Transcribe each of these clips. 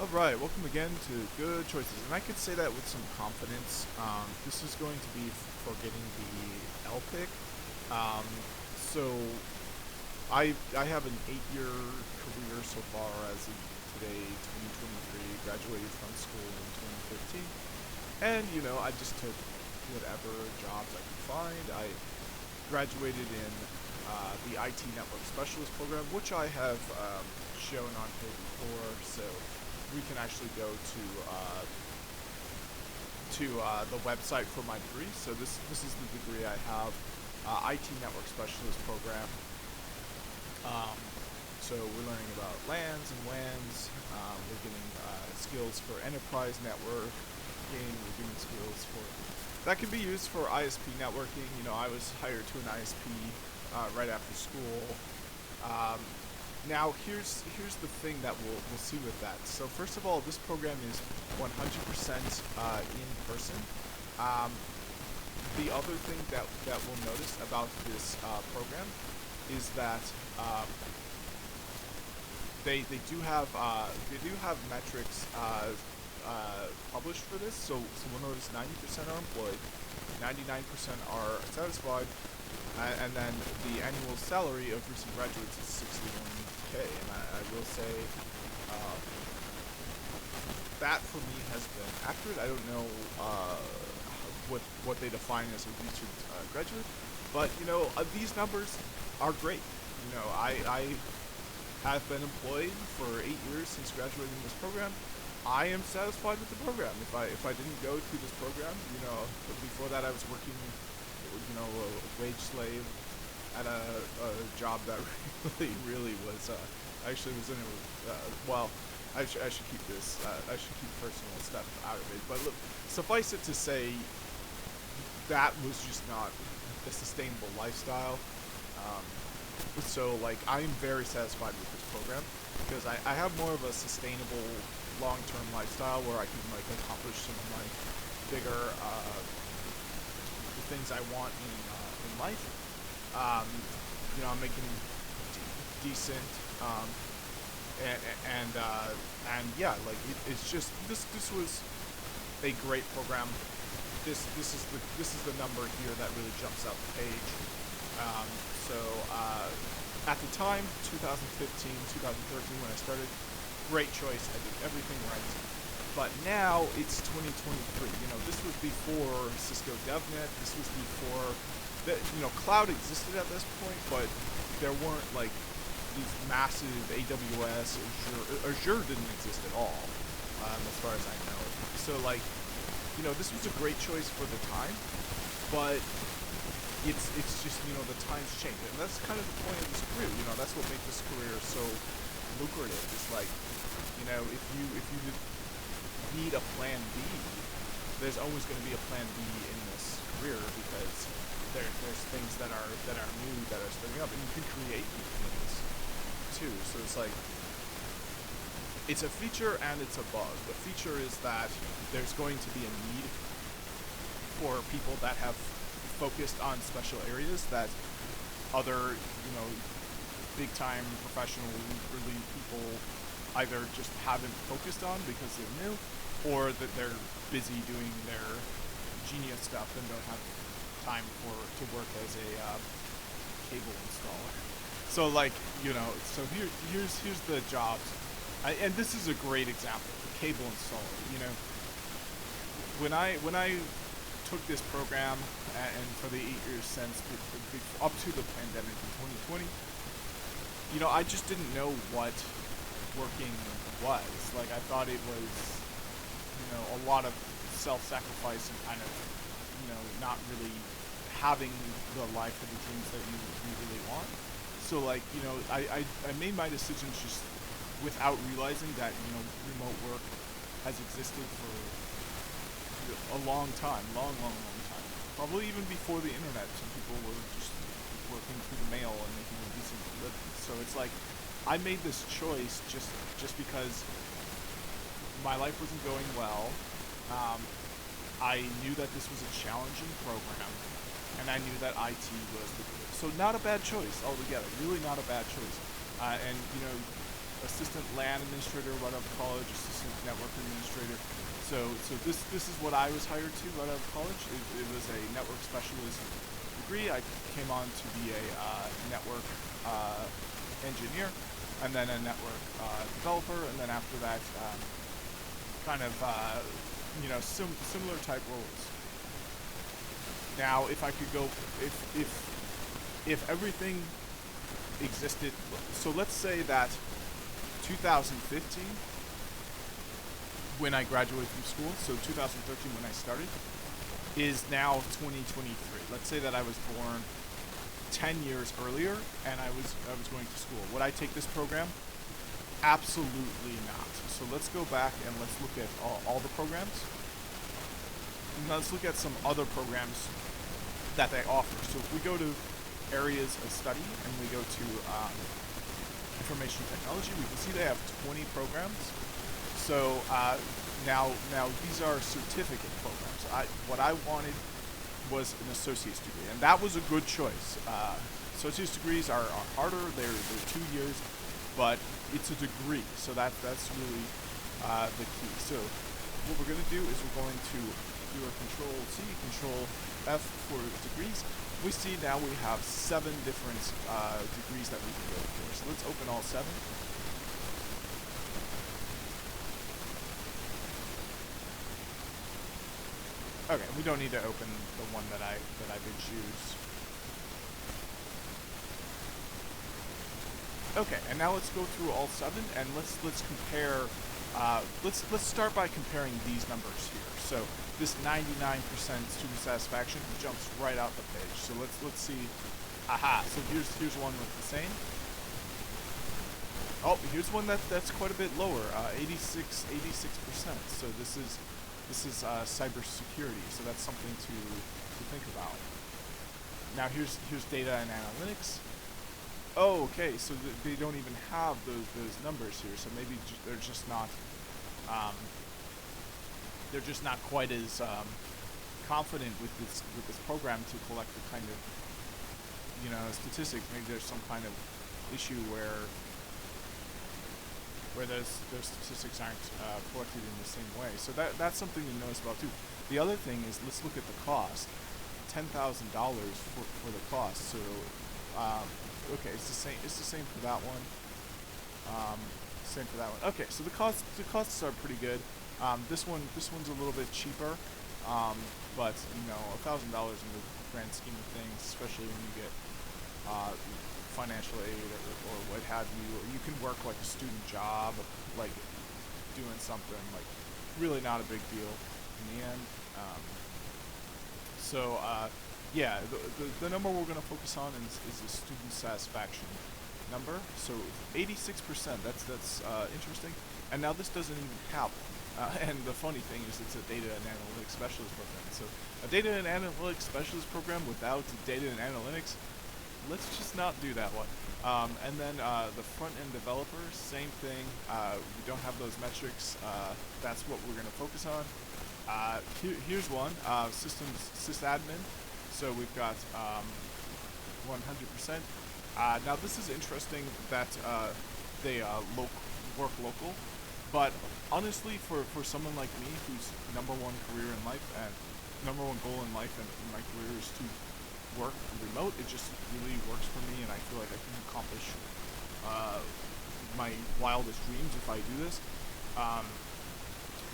Alright, welcome again to Good Choices. And I could say that with some confidence. This is going to be for getting the LPIC. Um, so I have an 8-year career so far as of today, 2023, graduated from school in 2015. And, I just took whatever jobs I could find. I graduated in the IT Network Specialist program, which I have shown on here before. So we can actually go to the website for my degree. So this is the degree I have, IT Network Specialist program. So we're learning about LANs and WANs. We're getting skills for enterprise networking. We're getting skills for that can be used for ISP networking. I was hired to an ISP right after school. Now here's the thing that we'll see with that. So first of all, this program is 100% in person. The other thing that we'll notice about this program is that they do have metrics published for this. So we'll notice 90% are employed, 99% are satisfied. And then the annual salary of recent graduates is 61K, and I will say that for me has been accurate. I don't know what they define as a recent graduate, but these numbers are great. I have been employed for 8 years since graduating this program. I am satisfied with the program. If I didn't go through this program, before that I was working a wage slave at a job that really was, actually was in a, I should keep this, I should keep personal stuff out of it, but look, suffice it to say, that was just not a sustainable lifestyle. So I'm very satisfied with this program, because I have more of a sustainable long-term lifestyle where I can accomplish some of my bigger, things I want in life. I'm making decent, and yeah, it's just this was a great program. This is the number here that really jumps out the page. So at the time, 2015, 2013, when I started, great choice. I did everything right. But now it's 2023. This was before Cisco DevNet. This was before that. Cloud existed at this point, but there weren't these massive AWS. Azure didn't exist at all, as far as I know. So this was a great choice for the time, but it's just the times change, and that's kind of the point of this career. That's what makes this career so lucrative. It's if you need a plan B, there's always going to be a plan B in this career, because there's things that are new, that are starting up, and you can create new things too. So it's a feature and it's a bug. The feature is that there's going to be a need for people that have focused on special areas that other big time professional really people either just haven't focused on because they're new, or that they're busy doing their genius stuff and don't have time to work as a cable installer. So so here's the jobs, and this is a great example. The cable installer. When I took this program, and for the 8 years since, up to the pandemic in 2020, I just didn't know what working was. I thought it was, a lot of self-sacrifice and kind of, not really having the life or the dreams that you really want. So I made my decisions just without realizing that, remote work has existed for a long time, long time. Probably even before the internet, some people were just working through the mail and making a decent living. So it's I made this choice just because my life wasn't going well. I knew that this was a challenging program, and I knew that IT was the good. So not a bad choice altogether. Really not a bad choice. And assistant LAN administrator right out of college, assistant network administrator. So this is what I was hired to right out of college. It was a network specialist degree. I came on to be a network engineer, and then a network developer, and then after that, kind of similar type roles. Now, if I could go, if everything existed, so let's say that 2015, when I graduated from school, so 2013 when I started, is now 2023. Let's say that I was born 10 years earlier and I was going to school. Would I take this program? Absolutely not. So let's go back and let's look at all the programs. Now let's look at some other programs that they offer. So if we go to areas of study and we go to information technology, we can see they have 20 programs. So now these are certificate programs. What I wanted was an associate's degree, and that was a good choice. Associate's degrees are harder. They're 2 years, but it's a degree, so that's really the key. So what we're going to do is we're going to do a Control-C, Control-F for degrees. We see now we have 7 different degrees that we can go for. So let's open all 7. Okay, we don't need to open the one that I did choose. Okay, and now let's go through all 7 and let's compare. Let's start by comparing these numbers here. So this 99% student satisfaction jumps right out the page. So let's see. Aha! So here's one with the same. Oh, here's one that's quite a bit lower. 86%. So this is cybersecurity. So that's something to think about. Now here's data and analytics. Oh, okay. So they don't even have those numbers here. So maybe they're just not quite as confident with this program to collect the kind of statistics. Maybe there's some kind of issue where those statistics aren't collected in the same way. So that's something to notice about too. The other thing is, let's look at the cost. $10,000 for the cost. So okay, it's the same. It's the same for that one. Same for that one. Okay, so the costs are pretty good. This one's a little bit cheaper, but $1,000 in the grand scheme of things, especially when you get financial aid or what have you, or you can work like a student job, like doing something like really not a big deal in the end. Yeah, the number we're going to focus on is the student satisfaction number. So 86%. That's interesting. And now this doesn't even have one. And the funny thing is, it's a data and analytics specialist program. So a data and analytics specialist program without data and analytics, let's just not do that one. And then the front-end developer, same thing. We don't have those metrics. That's what we're going to focus on. Here's one, sysadmin. So we've got 100%. Now this is interesting that they work local, but honestly, for someone like me whose number one goal in life and my career is to work remote, it just really works for me, and I feel like I can accomplish my wildest dreams if I do this.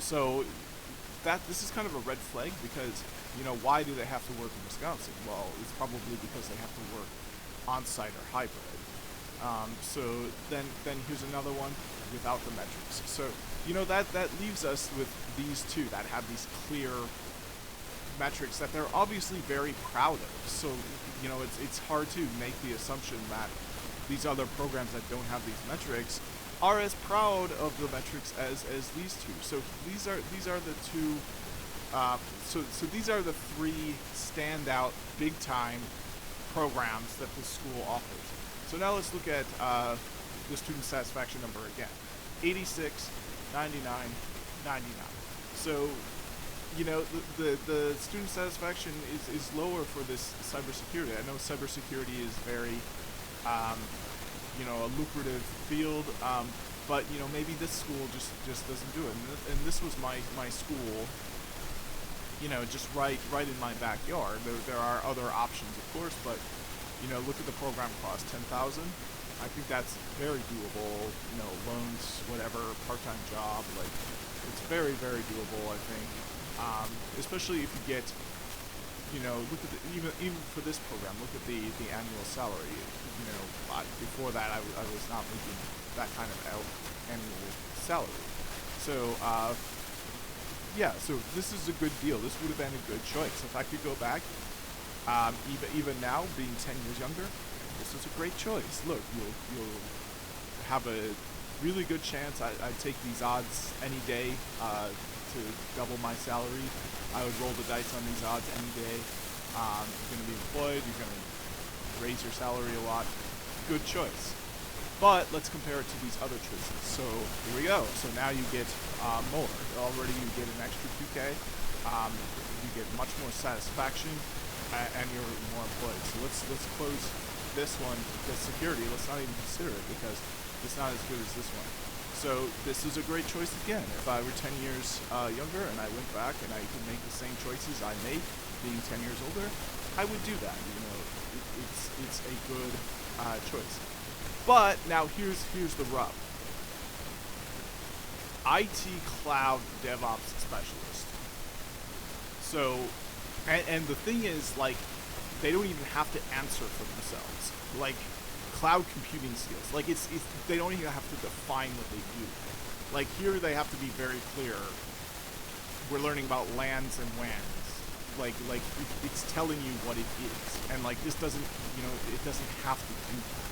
So this is kind of a red flag, because why do they have to work in Wisconsin? Well, it's probably because they have to work on-site or hybrid. So then here's another one without the metrics. So that leaves us with these two that have these clear metrics that they're obviously very proud of. So it's hard to make the assumption that these other programs that don't have these metrics are as proud of the metrics as these two. So these are the two. So these are the 3 standout big time programs that the school offers. So now let's look at the student satisfaction number again. 86, 99, 99. So the student satisfaction is lower for this cybersecurity. I know cybersecurity is very a lucrative field, but you know, maybe this school just doesn't do it. And this was my school, you know, just right in my backyard. There are other options, of course, but you know, look at the program cost, 10,000. I think that's very doable. You know, loans, whatever, part-time job, like it's very doable. I think, especially if you get, you know, look at the, even for this program, look at the annual salary. You know, before that, I was not making that kind of annual salary. So yeah, so this is a good deal. This would have been a good choice if I could go back. Even now, being 10 years younger, this is a great choice. Look, you'll have a really good chance. I'd take these odds any day to double my salary. I would roll the dice on these odds any day. You're going to be employed. You're going to raise your salary a lot. Good choice. But let's compare it to these other choices. So here we go. So now you get more. Already you get an extra 2K. You get much more satisfaction, and you're more employed. So let's close this one, the security. Let's not even consider it because it's not as good as this one. So this is a great choice again. If I were 10 years younger and I went back and I could make the same choices I made being 10 years older, I would do that. You know, it's a good choice. But now here's the rub. IT cloud DevOps specialist. So, and the thing is, like, they don't even have to answer for themselves. Like, cloud computing skills. Like, it's they don't even have to define what they do. Like, here they have to be very clear. We're learning about LANs and WANs. Like it's telling you what it is. And, like, this doesn't, you know, it doesn't have to do that.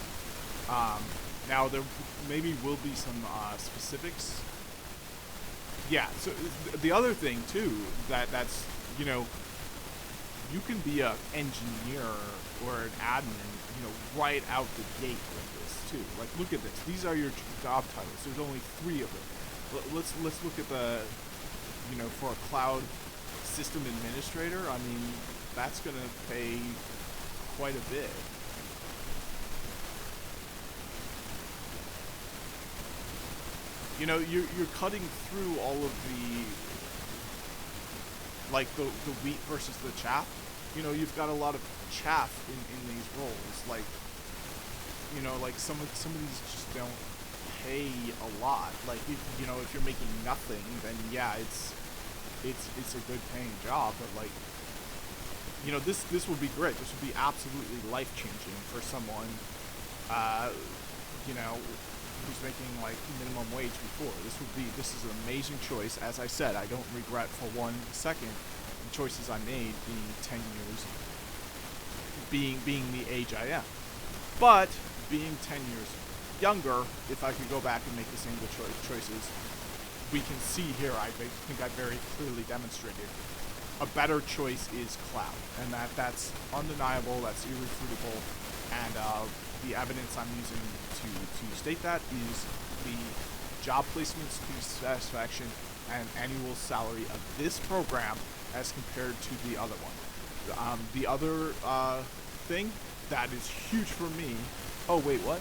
Now, there maybe will be some specifics. Yeah, so the other thing, too, that's, you know, you can be an engineer or an admin, you know, right out the gate with this too. Like, look at this. These are your job titles. There's only 3 of them. Let's look at the, you know, for a cloud system administrator. I mean, that's going to pay quite a bit. You know, you're cutting through all of the, like, the wheat versus the chaff. You know, you've got a lot of chaff in these roles. Like, you know, like some of these just don't pay a lot. Like, you know, if you're making nothing, then yeah, it's a good paying job. But, like, you know, this would be great. This would be absolutely life changing for someone, you know, who's making like minimum wage before. This is an amazing choice. As I said, I don't regret for 1 second the choices I made being 10 years, being the age I am. But being 10 years younger, if I could go back and make the same good choices, we can see here, I think I very clearly demonstrated, a better choice is cloud. And that's undeniable, that's irrefutable, and the evidence I'm using to state that is the job placements to satisfaction and annual salary of this program as compared to the other one. The other thing that is huge for me. Oh wait, what?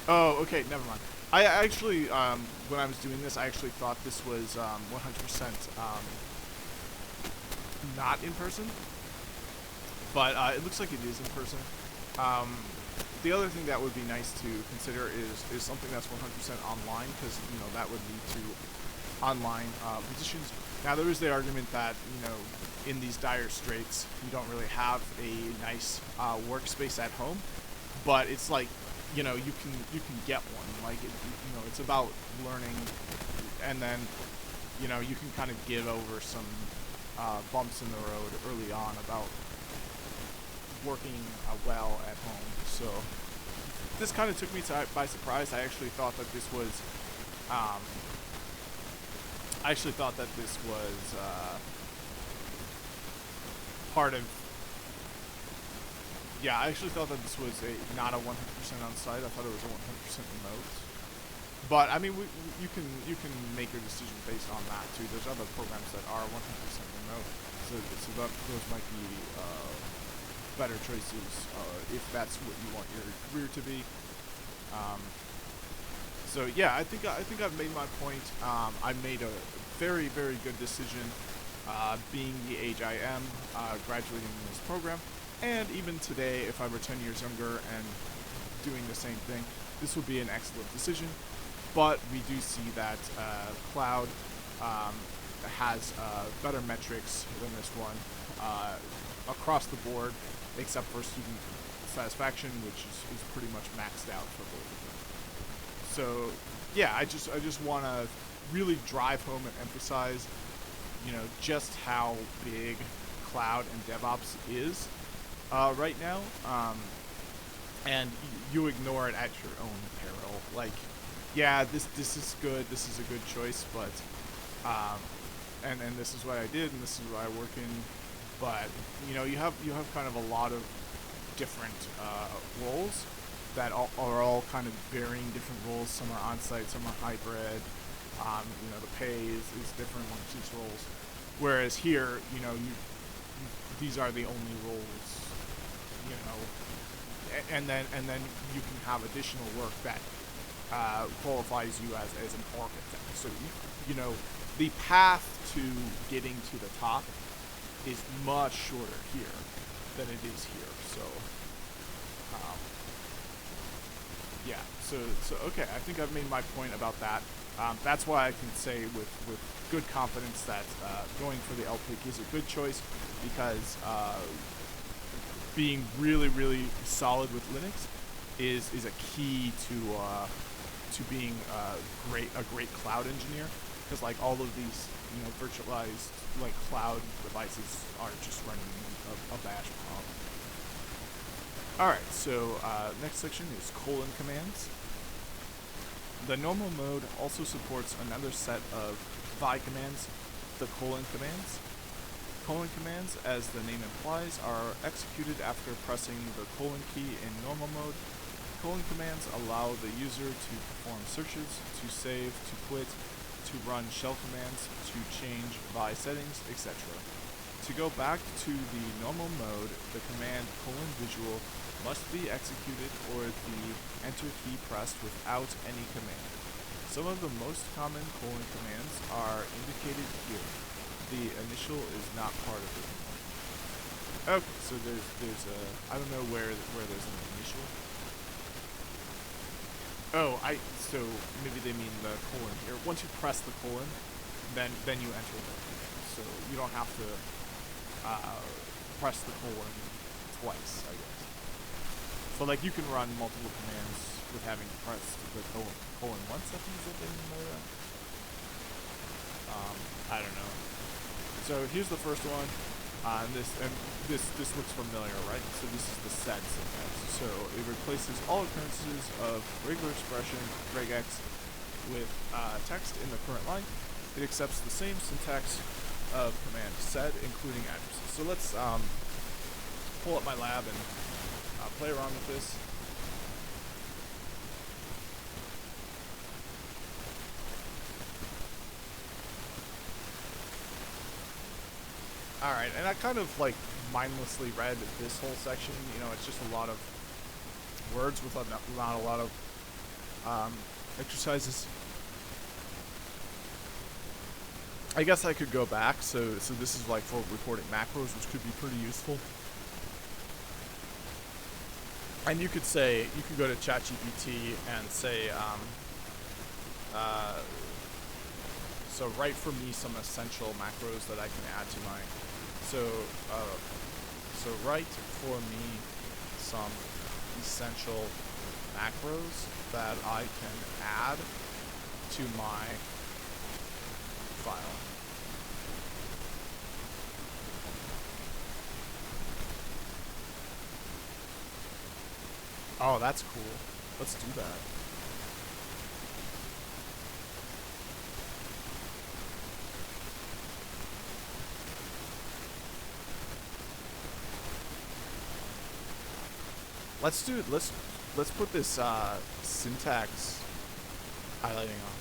Oh, okay, never mind. I actually, when I was doing this, I actually thought this was 100% not in person, but it looks like it is in person. The other thing that would be nice to consider is something that's 100% online, because, you know, that would lead to online positions. Now, there is the argument that, you know, in these dire straits, you don't really have a nice workspace at home, but it's like, you know, you can get one. Like, you know, it's about learning, and then, you know, you can kind of get over some bumps in the road early on about working well at home. So this kind of took me by surprise. I actually thought that this was part of. Yeah, I actually thought that this was not a 100% on site. I thought it was a 100% remote. But I mean, you can make your decision based on that too. There's other programs that are 100% remote, so those might be better choices if that's what you want your career to be. So yeah, I think I've made my point. I made a very good decision, being the age I am, graduating in this program, and even today, if I were 10 years younger and doing the same thing, this would be an excellent decision. But we do see that cloud um, has better metrics than this one across the board, except for student satisfaction, which is pretty much maxed out for both of them. So yeah, I just want to really drive home and emphasize, just how big cloud and DevOps is right now, and you ignore it at your own peril. Like, yeah, this is good, this is a good choice, but and this is what I did, and this is what I work in, but you have kind of a lot of different roles that are all kind of varying different roles. Some are on-site, some are hybrid. The pay is different amongst these roles. Whereas here, these are the only roles, and then you can have additional work that qualifies you as an architect. So the path to getting to the top is much shorter here than it is here. So. Yeah, so okay, I think I've made my point about that. That's why I can say with good confidence that going for the LPIC is a good choice, because being really solid with Linux is a key to being a great cloud engineer, because like all of these virtualized like cloud devices are just running a bash problem. Alright, so next section is : commands. The normal mode also supports another set of vi commands, the : commands. : commands, as the name implies, are executed after pressing the : key in normal mode. : commands allow the user to perform searches, to save, to quit, to run shell commands, to change vi settings, etc. To go back to the normal mode, the command : visual must be executed or the enter key pressed without any command. Some of the most common : commands are indicated here. The initial is not part of the command. Okay, so there's a, I don't know where there's an initial. Oh, so maybe they mean the : here. Once you press the : then you enter the command. So you don't have to press the : twice, I guess. So like you can run multiple commands with having pressed the : once. I think is what they mean by that. I don't know. So here's the first one, and this looks familiar, right? So this is the sed syntax. So it replaces all occurrences of regular expression regex with text in the current line. It accepts the same syntax of command sed, including addresses. So let's pull up my lab and play around with this. Alright, and I kind of like mindlessly read this whole section. It's just a lot of words with not a lot of exercises. I guess I could go back, so this is like for recording macros, which could be pretty useful. And you could go to ChatGPT and say, so write for me some essential macros that I can add to my, so write for me some essential macros that I can add to my file. Oh, that's cool. Let's do that. Let's put this syntax highlighting on.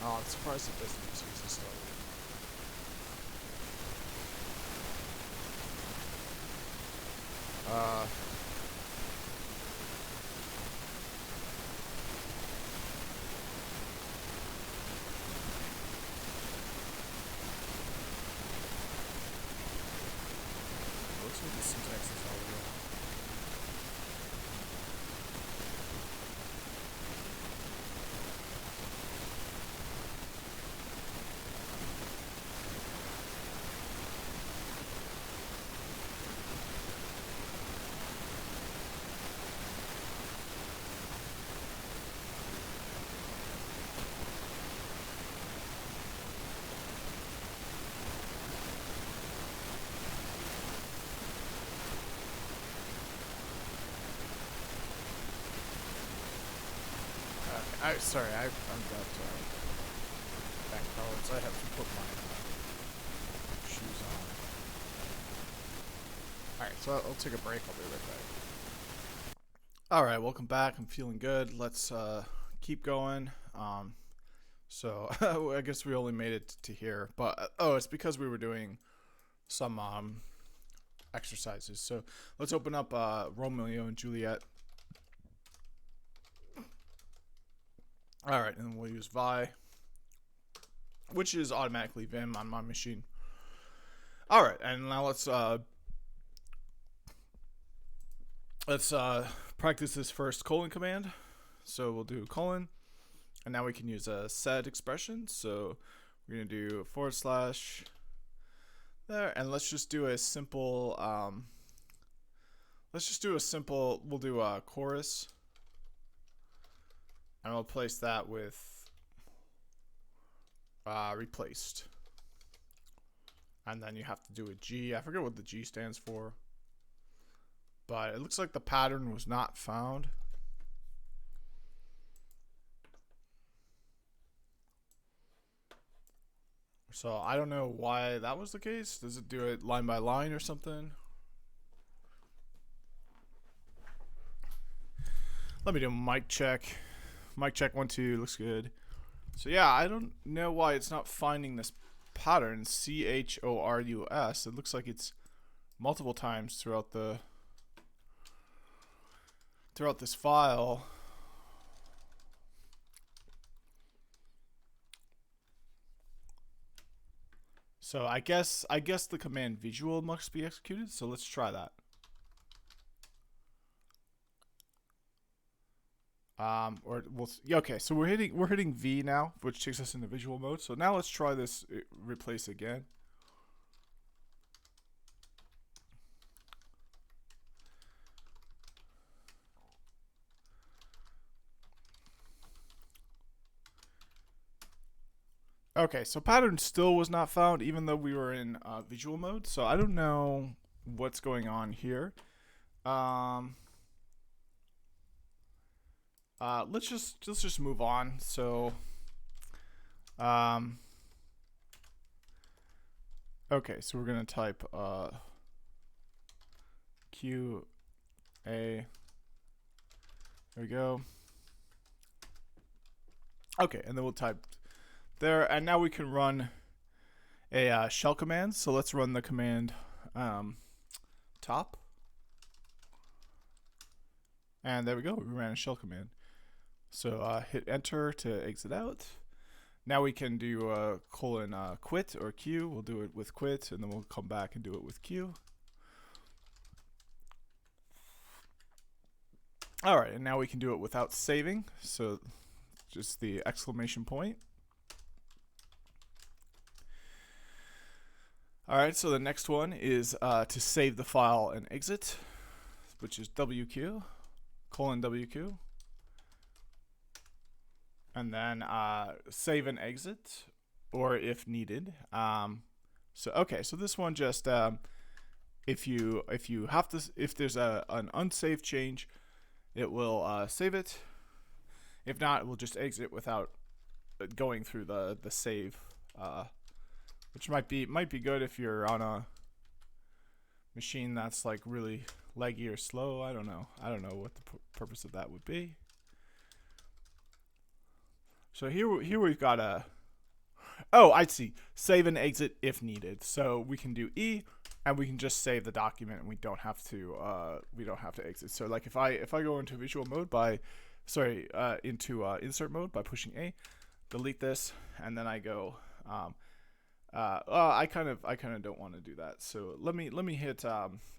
Oh I'm surprised it doesn't use user start. Looks like the syntax is all wrong. Sorry, I've got back colors. I have to put my shoes on. Alright, so I'll take a break. I'll be right back. Alright, welcome back. I'm feeling good. Let's keep going. So I guess we only made it to here. But, it's because we were doing some exercises. So let's open up Romeo and Juliet. Alright, and we'll use Vi, which is automatically Vim on my machine. Alright, and now let's practice this first colon command. So we'll do colon, and now we can use a sed expression. So we're going to do / there, and let's just do a simple, we'll do a chorus. And I'll place that with replaced. And then you have to do a G. I forget what the G stands for. But it looks like the pattern was not found. So I don't know why that was the case. Does it do it line by line or something? Let me do a mic check. Mic check 1 2, looks good. So yeah, I don't know why it's not finding this pattern, CHORUS. It looks like it's multiple times throughout this file. So I guess the command visual must be executed. So let's try that. Okay, so we're hitting V now, which takes us into visual mode. So now let's try this replace again. Okay, so pattern still was not found, even though we were in visual mode. So I don't know what's going on here. Let's just move on. So, okay, so we're gonna type Q A. There we go. Okay, and then we'll type there, and now we can run a shell command. So let's run the command top, and there we go. We ran a shell command. So hit enter to exit out. Now we can do colon quit or Q. We'll do it with quit, and then we'll come back and do it with Q. All right, and now we can do it without saving. So just the exclamation point. All right, so the next one is to save the file and exit, which is WQ, colon WQ. And then save and exit, or if needed. So this one just if there's an unsaved change, it will save it. If not, it will just exit without going through the save, which might be good if you're on a machine that's like really laggy or slow. I don't know what the purpose of that would be. So here we've got Oh, I see. Save and exit if needed. So we can do E, and we can just save the document, and we don't have to exit. So like if I go into visual mode by, into insert mode by pushing A, delete this, and then I go. I kind of don't want to do that. So let me hit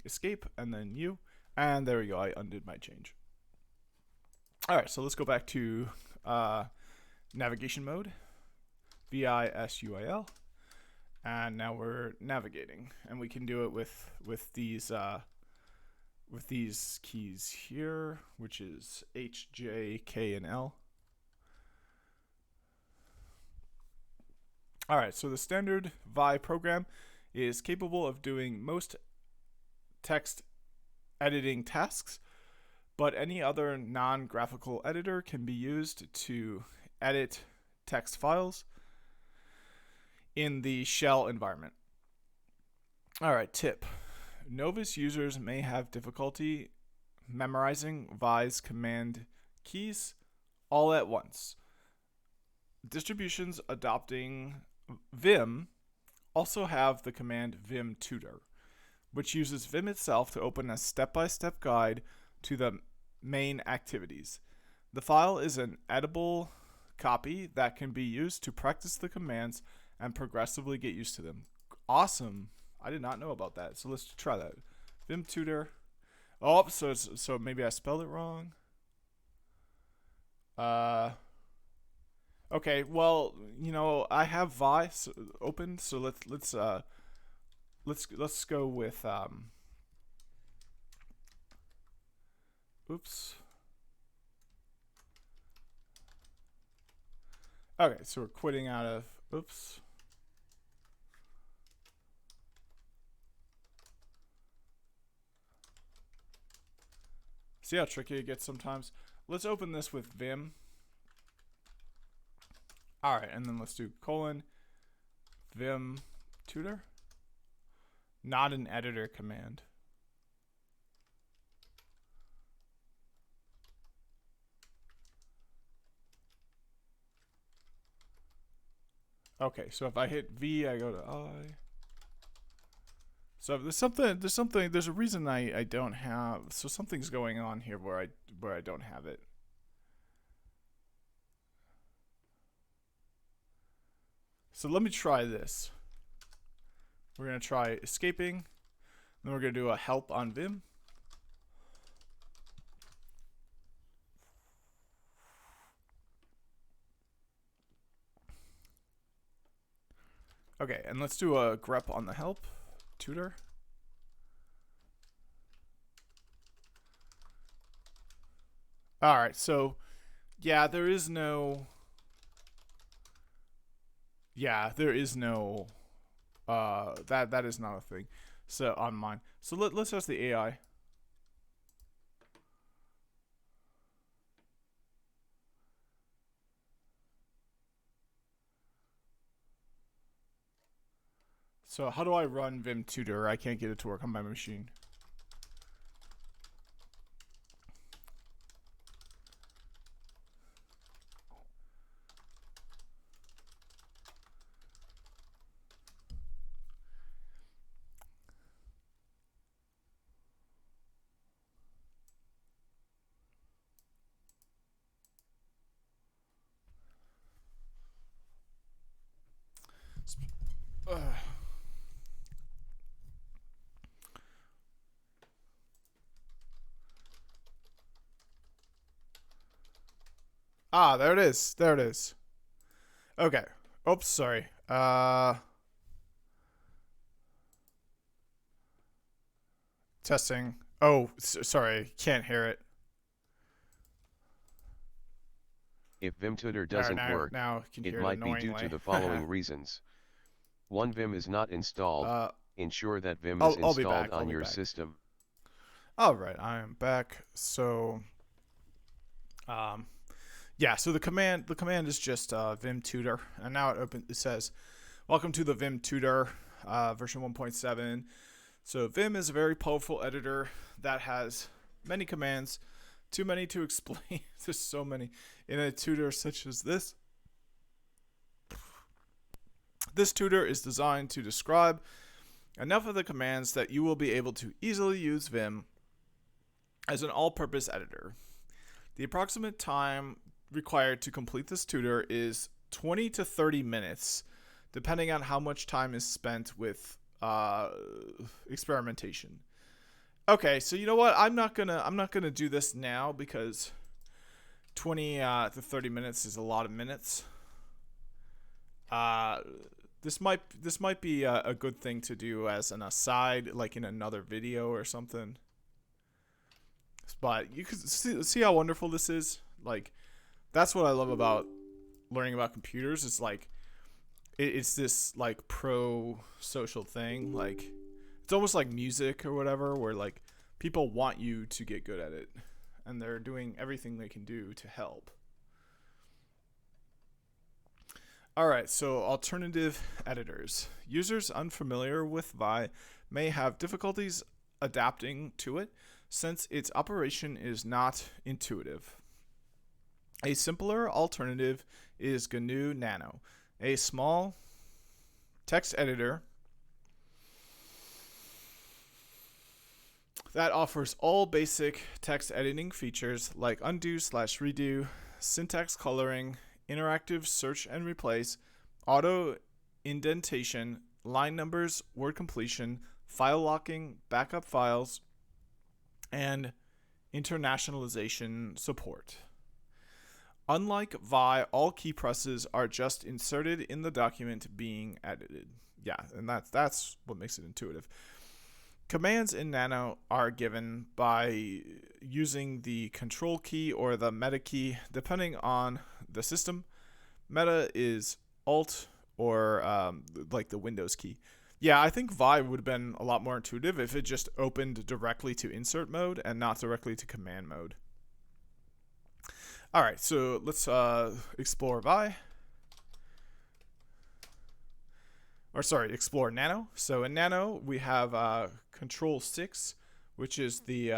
escape and then U, and there we go. I undid my change. All right, so let's go back to navigation mode. VISUAL, and now we're navigating, and we can do it with these keys here, which is H, J, K, and L. All right, so the standard Vi program is capable of doing most text editing tasks, but any other non-graphical editor can be used to edit text files in the shell environment. All right, tip. Novice users may have difficulty memorizing Vi's command keys all at once. Distributions adopting Vim also have the command Vim tutor, which uses Vim itself to open a step-by-step guide to the main activities. The file is an editable copy that can be used to practice the commands and progressively get used to them. Awesome. I did not know about that. So let's try that. Vim tutor. Oh, so maybe I spelled it wrong. Okay, well, I have Vi open, so let's go with oops. Okay, so we're quitting out of oops. See how tricky it gets sometimes? Let's open this with Vim. All right, and then let's do colon Vim tutor. Not an editor command. Okay, so if I hit V, I go to I. So there's a reason I don't have. So something's going on here where I don't have it. So let me try this. We're gonna try escaping. Then we're gonna do a help on Vim. Okay, and let's do a grep on the help tutor. All right, so yeah, there is no that is not a thing. So on mine. So let's ask the AI. So how do I run Vim tutor? I can't get it to work on my machine. Ah, there it is. There it is. Okay. Oops, sorry. Testing. Oh, sorry. Can't hear it. If Vim tutor doesn't work, it might be due to the following reasons. 1. Vim is not installed. Ensure that Vim is installed on your system. All right, I am back. So, yeah. So the command is just Vim tutor, and now it says, "Welcome to the Vim tutor version 1.7." So Vim is a very powerful editor that has many commands, too many to explain. There's so many in a tutor such as this. This tutor is designed to describe enough of the commands that you will be able to easily use Vim as an all-purpose editor. The approximate time required to complete this tutor is 20 to 30 minutes, depending on how much time is spent with experimentation. Okay, so you know what? I'm not gonna do this now because 20 to 30 minutes is a lot of minutes. This might be a good thing to do as an aside, like in another video or something. But you can see how wonderful this is. Like, that's what I love about learning about computers. It's like it's this like pro social thing. Like, it's almost like music or whatever, where like people want you to get good at it, and they're doing everything they can do to help. Alright, so alternative editors. Users unfamiliar with Vi may have difficulties adapting to it since its operation is not intuitive. A simpler alternative is GNU Nano, a small text editor that offers all basic text editing features like undo/redo, syntax coloring, interactive search and replace, auto indentation, line numbers, word completion, file locking, backup files, and internationalization support. Unlike Vi, all key presses are just inserted in the document being edited. Yeah, and that's what makes it intuitive. Commands in Nano are given by using the control key or the meta key, depending on the system. Meta is Alt or like the Windows key. Yeah, I think Vi would have been a lot more intuitive if it just opened directly to insert mode and not directly to command mode. All right, so let's explore Vi. Or sorry, explore Nano. So in Nano, we have Control 6, which is the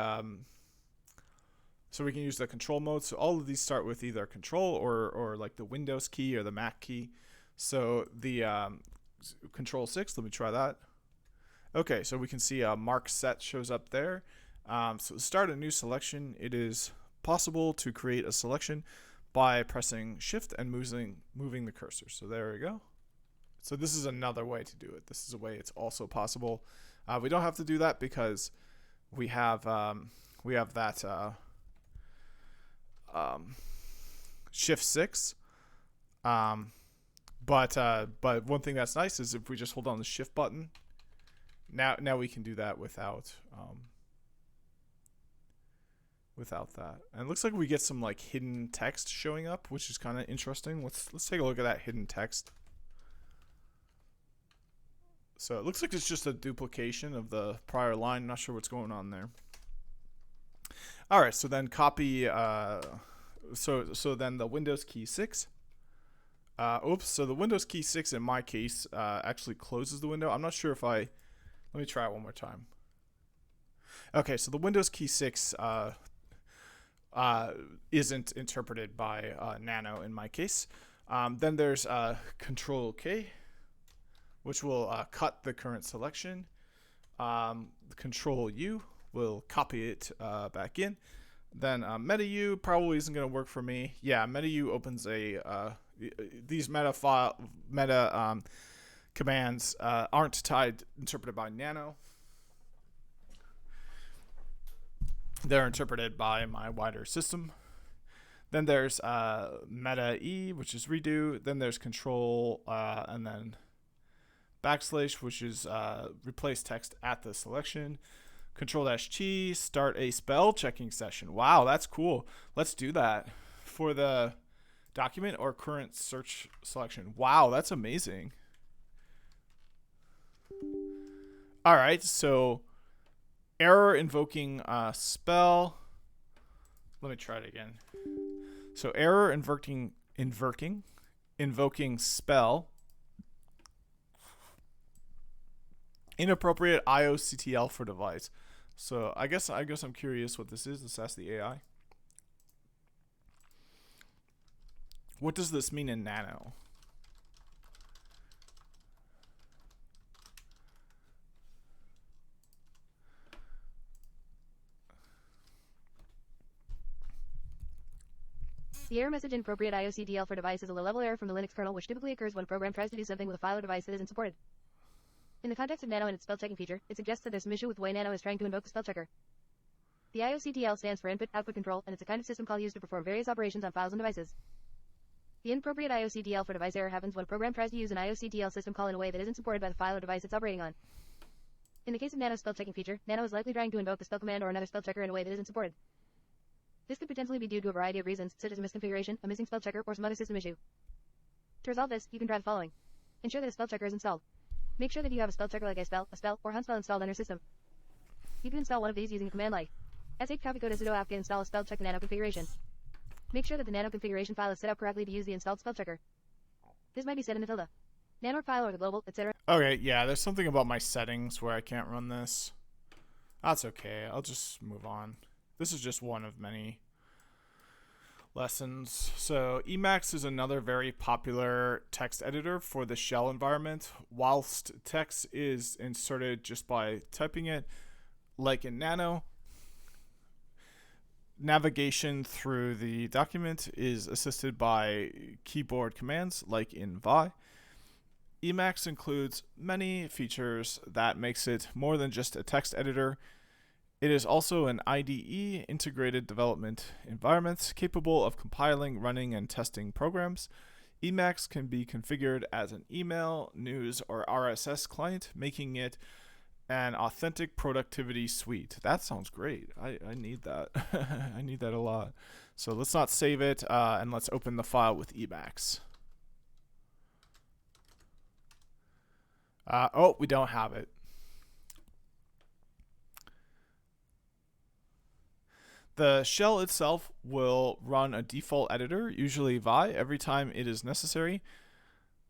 so we can use the control mode. So all of these start with either Control or like the Windows key or the Mac key. So the Control 6, let me try that. Okay, so we can see mark set shows up there. So to start a new selection, it is possible to create a selection by pressing Shift and moving the cursor. So there we go. So this is another way to do it. This is a way it's also possible. We don't have to do that because we have that Shift 6. But one thing that's nice is if we just hold on the Shift button, now we can do that without that. And it looks like we get some like hidden text showing up, which is kind of interesting. Let's take a look at that hidden text. So it looks like it's just a duplication of the prior line. I'm not sure what's going on there. All right, so then copy. So then the Windows key 6. So the Windows key 6 in my case actually closes the window. I'm not sure if let me try it one more time. Okay, so the Windows key 6 isn't interpreted by Nano in my case. Then there's Control K, which will cut the current selection. Control U will copy it back in. Then Meta U probably isn't going to work for me. Yeah, Meta U opens these meta commands aren't interpreted by Nano. They're interpreted by my wider system. Then there's Meta E, which is redo. Then there's Control and then \, which is replace text at the selection. Control-T, start a spell checking session. Wow, that's cool. Let's do that for the document or current search selection. Wow, that's amazing. All right, so error invoking spell. Let me try it again. So error invoking spell. Inappropriate IOCTL for device. So I guess I'm curious what this is. Let's ask the AI. What does this mean in Nano? The error message inappropriate IOCDL for device is a low-level error from the Linux kernel which typically occurs when a program tries to do something with a file or device that isn't supported. In the context of Nano and its spell-checking feature, it suggests that there's some issue with the way Nano is trying to invoke the spell checker. The IOCDL stands for Input-Output Control, and it's a kind of system call used to perform various operations on files and devices. The inappropriate IOCDL for device error happens when a program tries to use an IOCDL system call in a way that isn't supported by the file or device it's operating on. In the case of Nano's spell-checking feature, Nano is likely trying to invoke the spell command or another spell checker in a way that isn't supported. This could potentially be due to a variety of reasons, such as a misconfiguration, a missing spell checker, or some other system issue. To resolve this, you can try the following. Ensure that a spell checker is installed. Make sure that you have a spell checker like iSpell, a spell, or HunSpell installed on your system. You can install one of these using a command like sh copy code sudo apt-get install a spell check Nano configuration. Make sure that the Nano configuration file is set up correctly to use the installed spell checker. This might be set in the tilde. Nano file or the global, etc. Okay, yeah, there's something about my settings where I can't run this. That's okay, I'll just move on. This is just one of many lessons. So Emacs is another very popular text editor for the shell environment. Whilst text is inserted just by typing it, like in Nano, navigation through the document is assisted by keyboard commands like in Vi. Emacs includes many features that makes it more than just a text editor. It is also an IDE, integrated development environment, capable of compiling, running, and testing programs. Emacs can be configured as an email, news, or RSS client, making it an authentic productivity suite. That sounds great. I need that. I need that a lot. So let's not save it, and let's open the file with Emacs. Oh, we don't have it. The shell itself will run a default editor, usually Vi, every time it is necessary.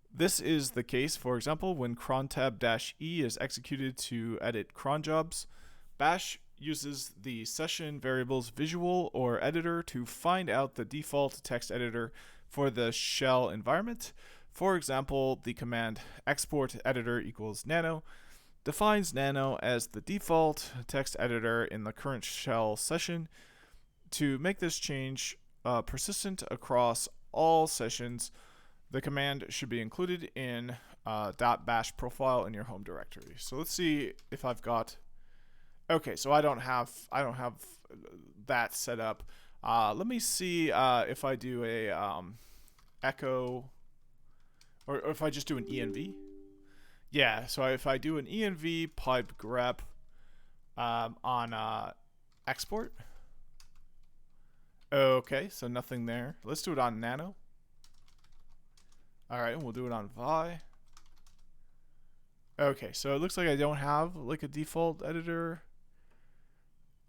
This is the case, for example, when crontab-e is executed to edit cron jobs. Bash uses the session variable's visual or editor to find out the default text editor for the shell environment. For example, the command export editor equals nano defines nano as the default text editor in the current shell session. To make this change persistent across all sessions, the command should be included in .bash profile in your home directory. So let's see if I've got. Okay, so I don't have that set up. Let me see if I do a echo, or if I just do an env. Yeah, so if I do an env pipe grep on export. Okay, so nothing there. Let's do it on Nano. All right, we'll do it on Vi. Okay, so it looks like I don't have like a default editor.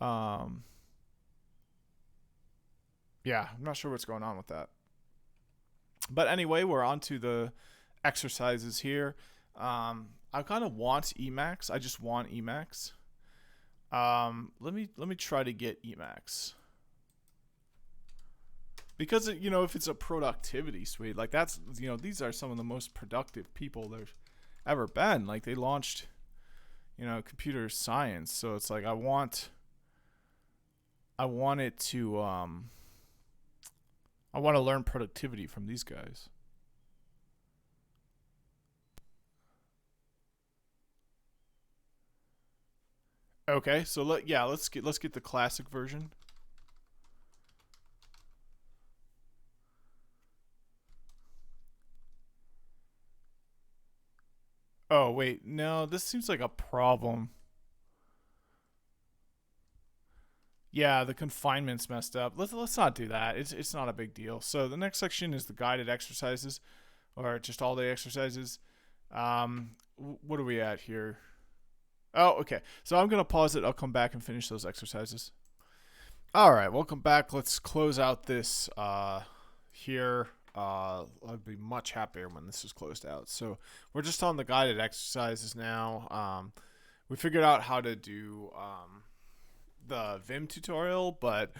Yeah, I'm not sure what's going on with that. But anyway, we're on to the exercises here. I kind of want Emacs. I just want Emacs. Let me try to get Emacs. Because, you know, if it's a productivity suite, like that's, you know, these are some of the most productive people there's ever been. Like they launched, you know, computer science. So it's like I want it to, I want to learn productivity from these guys. Okay, so let's get the classic version. Oh, wait. No, this seems like a problem. Yeah, the confinement's messed up. Let's not do that. It's not a big deal. So the next section is the guided exercises, or just all day exercises. What are we at here? Oh, okay. So I'm going to pause it. I'll come back and finish those exercises. All right, welcome back. Let's close out this here. I'd be much happier when this is closed out. So we're just on the guided exercises now. We figured out how to do the Vim tutorial, but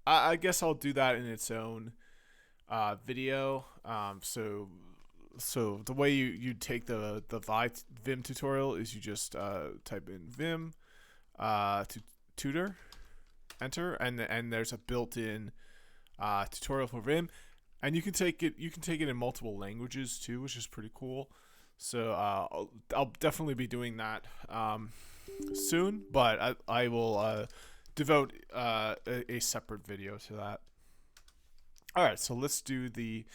I guess I'll do that in its own video. So the way you take the Vim tutorial is you just type in Vim tutor, enter, and there's a built-in tutorial for Vim, and you can take it in multiple languages too, which is pretty cool. So I'll definitely be doing that soon, but I will devote a separate video to that. All right, so let's do the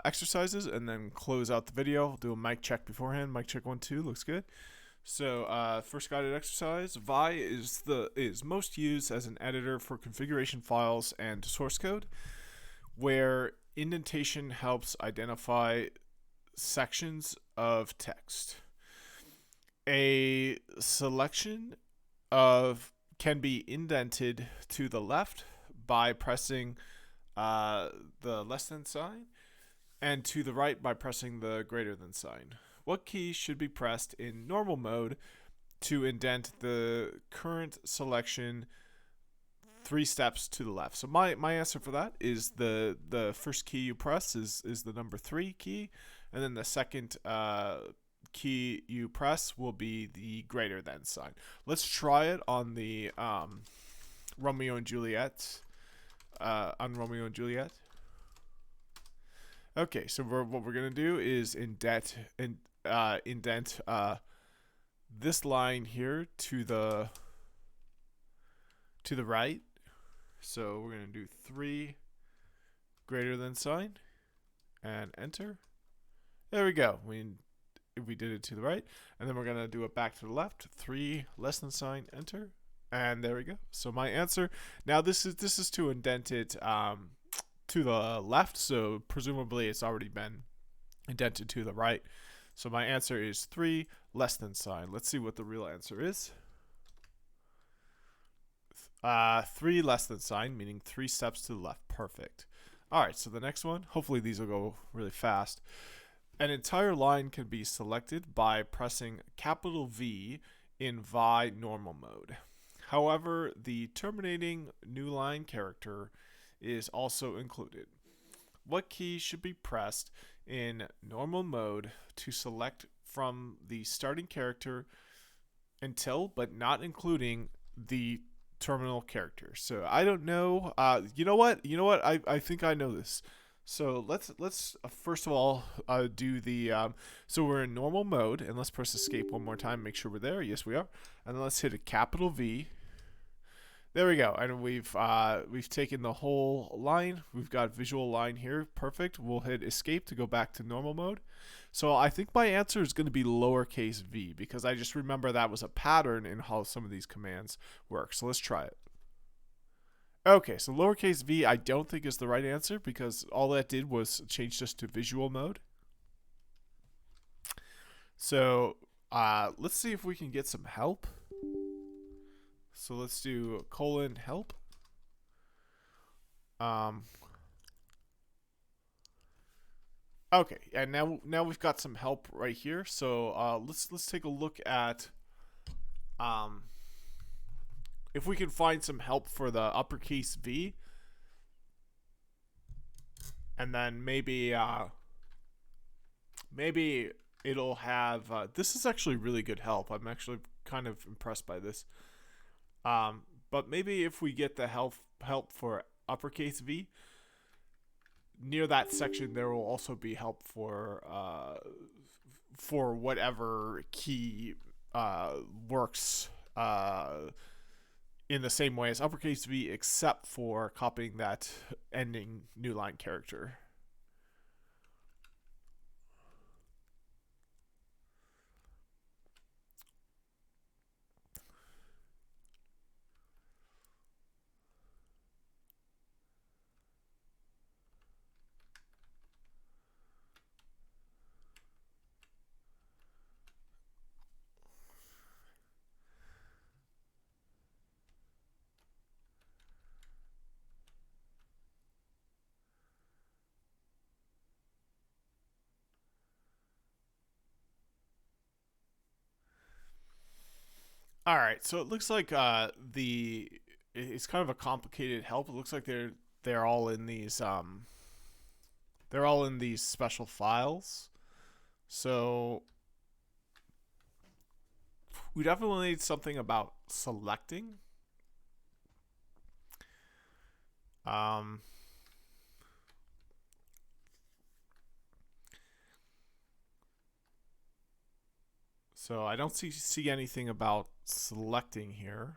exercises and then close out the video. I'll do a mic check beforehand. Mic check 1 2 looks good. So first guided exercise: Vi is most used as an editor for configuration files and source code, where indentation helps identify sections of text. A selection can be indented to the left by pressing the less than sign, and to the right by pressing the greater than sign. What key should be pressed in normal mode to indent the current selection 3 steps to the left? So my answer for that is the first key you press is the number 3 key, and then the second key you press will be the greater than sign. Let's try it on the Romeo and Juliet. Okay, so what we're gonna do is indent this line here to the right. So we're gonna do 3 greater than sign and enter. There we go. We did it to the right, and then we're gonna do it back to the left. 3 less than sign, enter, and there we go. So my answer now, this is to indent it to the left, so presumably it's already been indented to the right. So my answer is 3 less than sign. Let's see what the real answer is. 3 less than sign, meaning 3 steps to the left. Perfect. All right, so the next one, hopefully these will go really fast. An entire line can be selected by pressing capital V in Vi normal mode. However, the terminating new line character is also included. What key should be pressed in normal mode to select from the starting character until but not including the terminal character? So I don't know. You know what? I think I know this. So let's first of all do the so we're in normal mode, and let's press escape one more time. Make sure we're there. Yes, we are. And then let's hit a capital V. There we go, and we've taken the whole line. We've got visual line here. Perfect. We'll hit escape to go back to normal mode. So I think my answer is going to be lowercase v, because I just remember that was a pattern in how some of these commands work. So let's try it. Okay, so lowercase v I don't think is the right answer, because all that did was change this to visual mode. So let's see if we can get some help. So let's do :help. Okay, and now we've got some help right here. So let's take a look at if we can find some help for the uppercase V, and then maybe it'll have this is actually really good help. I'm actually kind of impressed by this. But maybe if we get the help for uppercase V, near that section there will also be help for whatever key works in the same way as uppercase V, except for copying that ending new line character. All right, so it looks like it's kind of a complicated help. It looks like they're all in these special files. So we definitely need something about selecting. So I don't see anything about selecting here.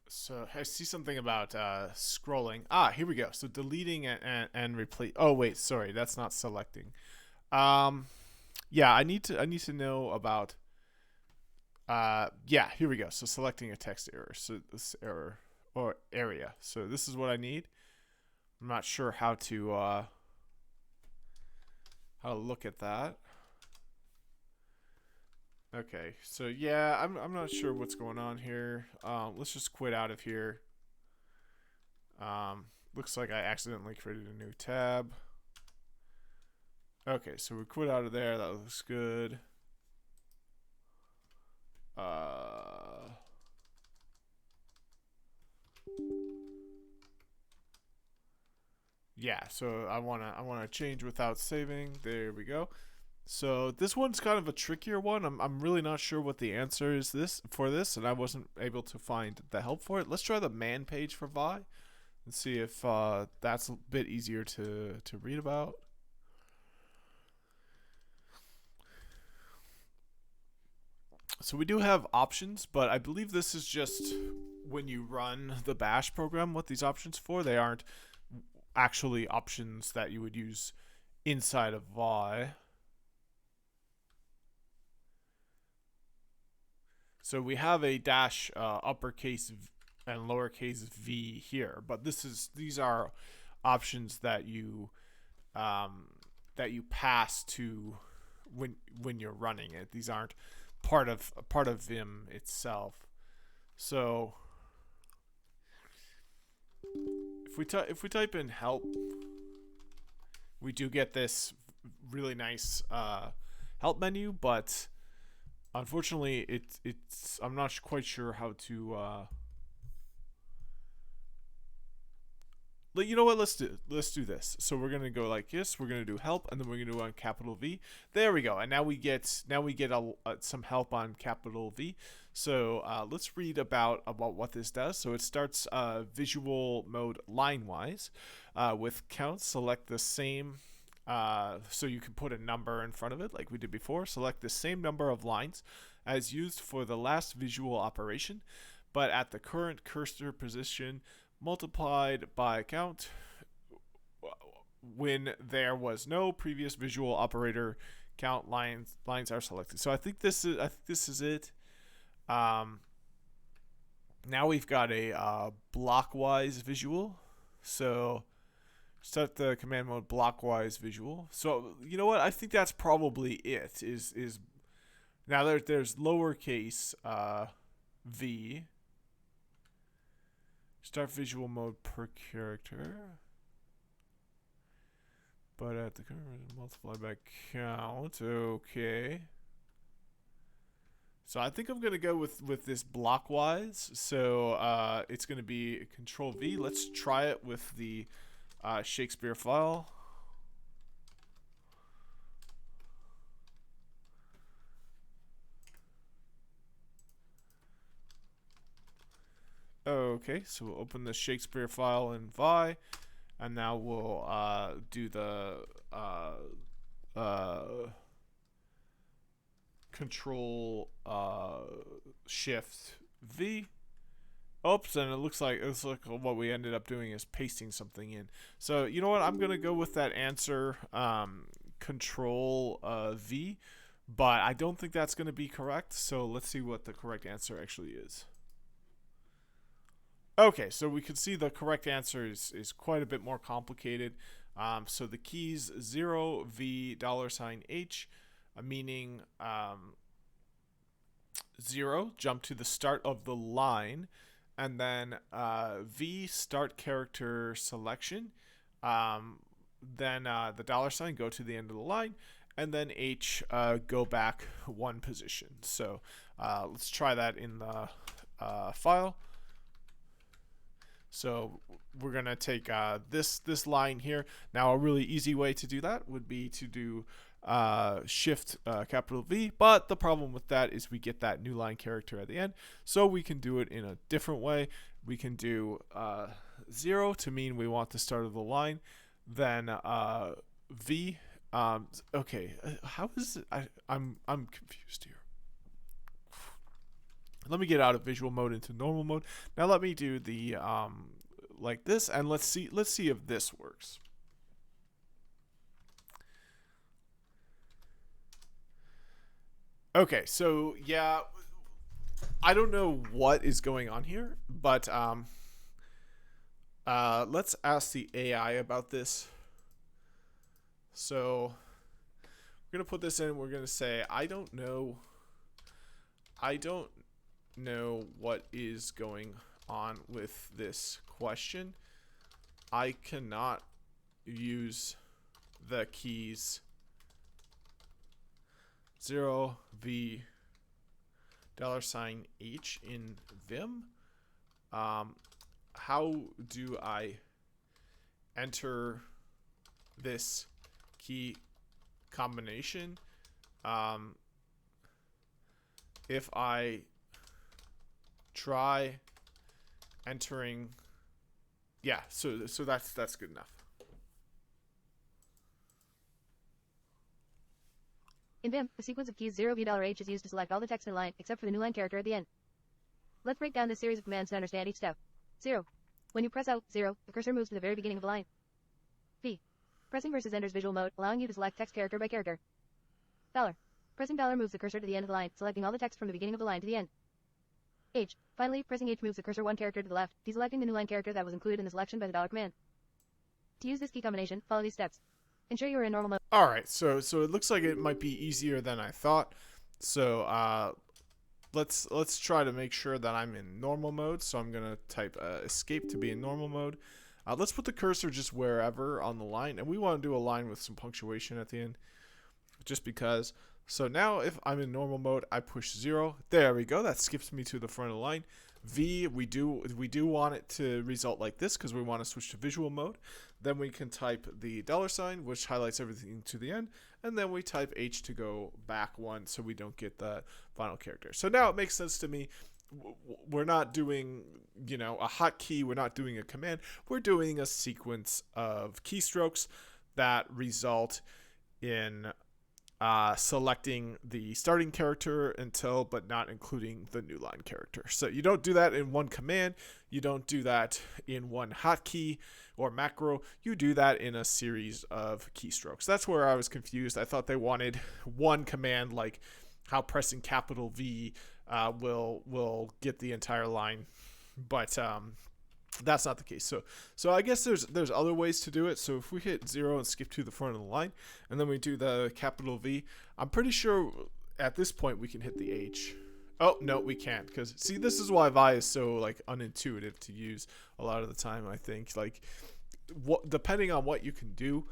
So I see something about scrolling. Ah, here we go. So deleting and replace. Oh wait, sorry, that's not selecting. Yeah, I need to know about. Yeah, here we go. So selecting a text error. So this error or area. So this is what I need. I'm not sure how to look at that. Okay, so yeah, I'm not sure what's going on here. Let's just quit out of here. Looks like I accidentally created a new tab. Okay, so we quit out of there. That looks good. Yeah, so I wanna change without saving. There we go. So this one's kind of a trickier one. I'm really not sure what the answer is for this, and I wasn't able to find the help for it. Let's try the man page for Vi and see if that's a bit easier to read about. So we do have options, but I believe this is just when you run the bash program what these options for. They aren't actually options that you would use inside of Vi. So we have a dash uppercase and lowercase v here, but these are options that you pass to when you're running it. These aren't part of Vim itself. So if we type in help, we do get this really nice help menu, but unfortunately it's I'm not quite sure how to you know what, let's do this. So we're gonna go like this. We're gonna do help, and then we're gonna do on capital V. There we go. And now we get some help on capital V. So let's read about what this does. So it starts visual mode line wise with count. Select the same. So you can put a number in front of it like we did before. Select the same number of lines as used for the last visual operation, but at the current cursor position multiplied by count when there was no previous visual operator. Count lines are selected. So I think this is it. Now we've got a blockwise visual. So start the command mode blockwise visual. So you know what? I think that's probably it. Is now there's lowercase v. Start visual mode per character, but at the current multiply by count. Okay. So I think I'm gonna go with this blockwise. So it's gonna be Control V. Let's try it with the Shakespeare file. Okay, so we'll open the Shakespeare file in Vi, and now we'll do the Control Shift V. Oops, and it looks like what we ended up doing is pasting something in. So you know what? I'm gonna go with that answer, Control V, but I don't think that's gonna be correct. So let's see what the correct answer actually is. Okay, so we can see the correct answer is quite a bit more complicated. So the keys 0, V, $H, meaning 0, jump to the start of the line, and then V, start character selection, then the $, go to the end of the line, and then H, go back one position. So let's try that in the file. So we're gonna take this line here. Now a really easy way to do that would be to do shift capital V, but the problem with that is we get that new line character at the end. So we can do it in a different way. We can do 0 to mean we want the start of the line, then V. Okay, how is it? I'm confused here. Let me get out of visual mode into normal mode. Now let me do the like this, and let's see if this works. Okay, so yeah, I don't know what is going on here, but let's ask the AI about this. So we're gonna put this in. We're gonna say, I don't know what is going on with this question. I cannot use the keys 0v $H in Vim. How do I enter this key combination? If I try entering, yeah, so that's good enough. In Vim, the sequence of keys 0v$H is used to select all the text in a line, except for the new line character at the end. Let's break down this series of commands to understand each step. 0. When you press Alt 0, the cursor moves to the very beginning of the line. V. Pressing versus enters visual mode, allowing you to select text character by character. $. Pressing $, moves the cursor to the end of the line, selecting all the text from the beginning of the line to the end. H. Finally, pressing H moves the cursor one character to the left, deselecting the new line character that was included in the selection by the $. Command. To use this key combination, follow these steps. Ensure you are in normal mode. All right, so it looks like it might be easier than I thought. So let's try to make sure that I'm in normal mode. So I'm gonna type escape to be in normal mode. Let's put the cursor just wherever on the line, and we want to do a line with some punctuation at the end, just because. So now if I'm in normal mode, I push 0. There we go. That skips me to the front of the line. V, we do want it to result like this because we want to switch to visual mode. Then we can type the $, which highlights everything to the end, and then we type H to go back 1 so we don't get the final character. So now it makes sense to me. We're not doing, a hotkey. We're not doing a command. We're doing a sequence of keystrokes that result in selecting the starting character but not including the new line character. So you don't do that in one command. You don't do that in one hotkey or macro. You do that in a series of keystrokes. That's where I was confused. I thought they wanted one command, like how pressing capital V will get the entire line, but that's not the case. So I guess there's other ways to do it. So if we hit 0 and skip to the front of the line, and then we do the capital V, I'm pretty sure at this point we can hit the H. Oh, no, we can't, because see, this is why Vi is so like unintuitive to use a lot of the time. I think depending on what you can do,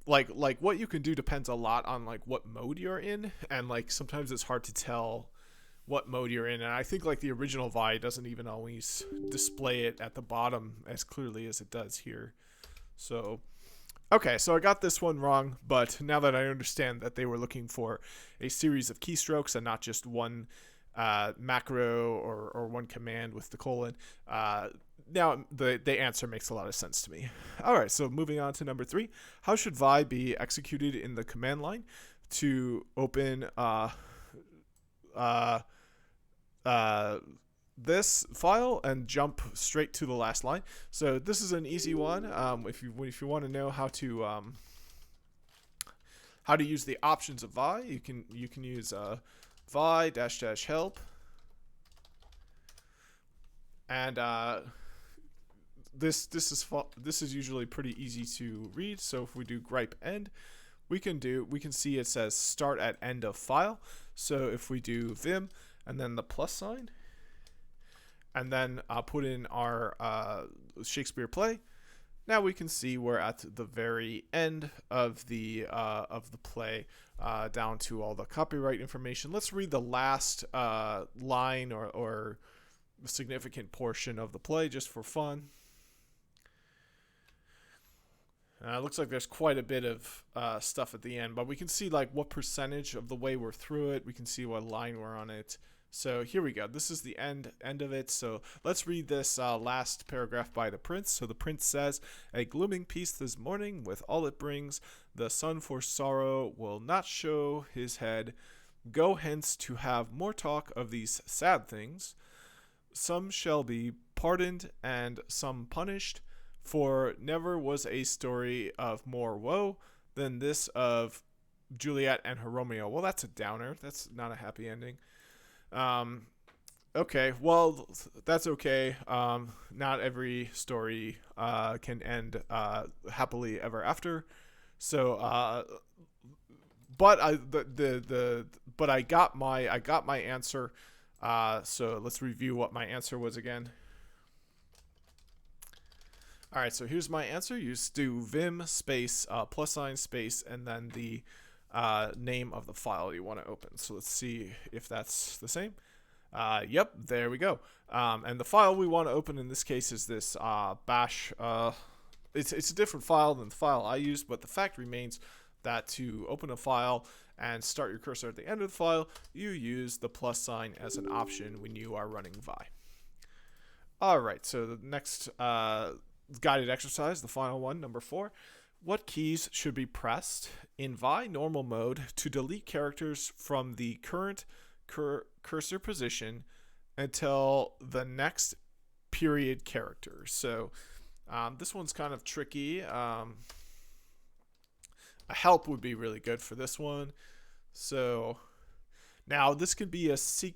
like what you can do depends a lot on like what mode you're in, and like sometimes it's hard to tell what mode you're in, and I think like the original Vi doesn't even always display it at the bottom as clearly as it does here. So okay, so I got this one wrong, but now that I understand that they were looking for a series of keystrokes and not just one macro or one command with the colon, now the answer makes a lot of sense to me. All right, so moving on to number 3. How should Vi be executed in the command line to open this file and jump straight to the last line? So this is an easy one. If you want to know how to use the options of Vi, you can use Vi -- help, and this is usually pretty easy to read. So if we do gripe end, we can see it says start at end of file. So if we do Vim and then the plus sign, and then put in our Shakespeare play, now we can see we're at the very end of the play, down to all the copyright information. Let's read the last line or significant portion of the play just for fun. It looks like there's quite a bit of stuff at the end, but we can see like what percentage of the way we're through it. We can see what line we're on it. So here we go. This is the end of it. So let's read this last paragraph by the prince. So the prince says, "A glooming peace this morning with all it brings. The sun for sorrow will not show his head. Go hence to have more talk of these sad things. Some shall be pardoned and some punished. For never was a story of more woe than this of Juliet and her Romeo." Well, that's a downer. That's not a happy ending. Okay, well, that's okay. Not every story can end happily ever after. So, but I got my answer. So let's review what my answer was again. All right, so here's my answer. You just do vim space +, space, and then the name of the file you want to open. So let's see if that's the same. Yep, there we go. And the file we want to open in this case is this bash. It's a different file than the file I used, but the fact remains that to open a file and start your cursor at the end of the file, you use the + as an option when you are running Vi. All right, so the next guided exercise, the final one, number 4. What keys should be pressed in Vi normal mode to delete characters from the current cursor position until the next period character? So this one's kind of tricky. A help would be really good for this one. So now this could be a series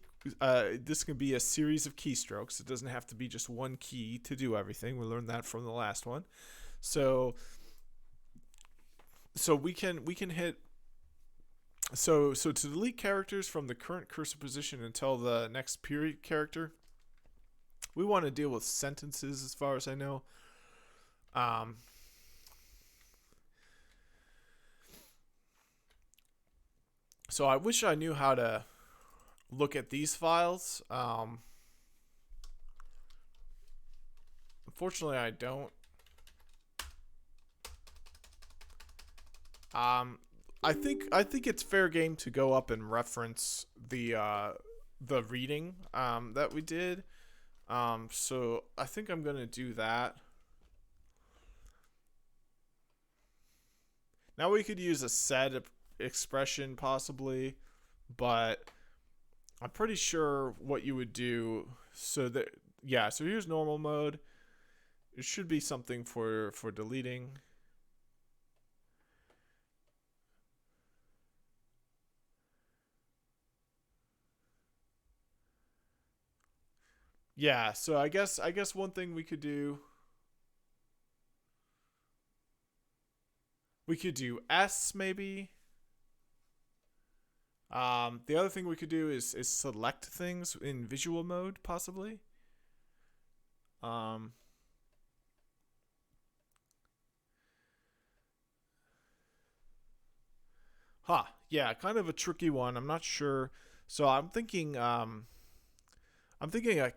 of keystrokes. It doesn't have to be just one key to do everything. We learned that from the last one. So we can hit. So to delete characters from the current cursor position until the next period character, we want to deal with sentences as far as I know. So I wish I knew how to look at these files. Unfortunately, I don't. I think it's fair game to go up and reference the reading that we did. So I think I'm gonna do that. Now we could use a set expression possibly, but I'm pretty sure what you would do. So here's normal mode. It should be something for deleting. Yeah, so I guess one thing we could do, we could do S maybe. The other thing we could do is select things in visual mode possibly. Yeah, kind of a tricky one. I'm not sure. So I'm thinking a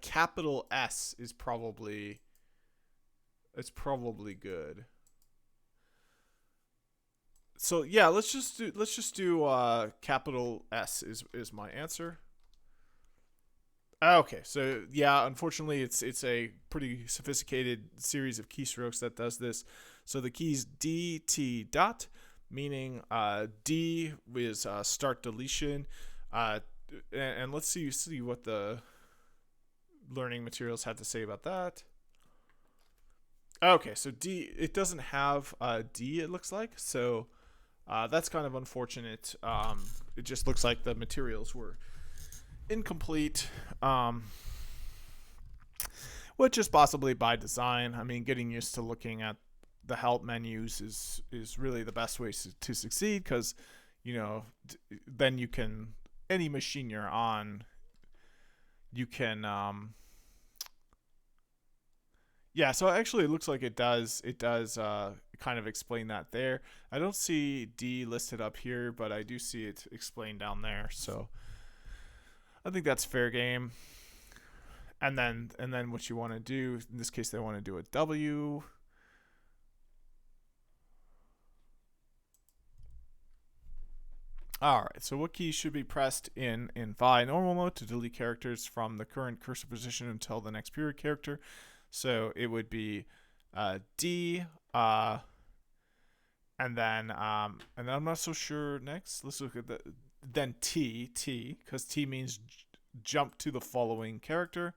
capital S is probably good. So yeah, let's just do capital S is my answer. Okay, so yeah, unfortunately it's a pretty sophisticated series of keystrokes that does this. So the keys D, T, dot, meaning D is start deletion, and let's see what the learning materials had to say about that. Okay, so D, it doesn't have D, it looks like, so that's kind of unfortunate. It just looks like the materials were incomplete, which is possibly by design. I mean, getting used to looking at the help menus is really the best way to succeed, because then you can, any machine you're on, you can so actually it looks like it does kind of explain that there. I don't see D listed up here, but I do see it explained down there, so I think that's fair game. And then what you want to do, in this case they want to do a W. Alright, so what keys should be pressed in Vi normal mode to delete characters from the current cursor position until the next period character? So it would be D, and then I'm not so sure next. Let's look at then T, because T means jump to the following character.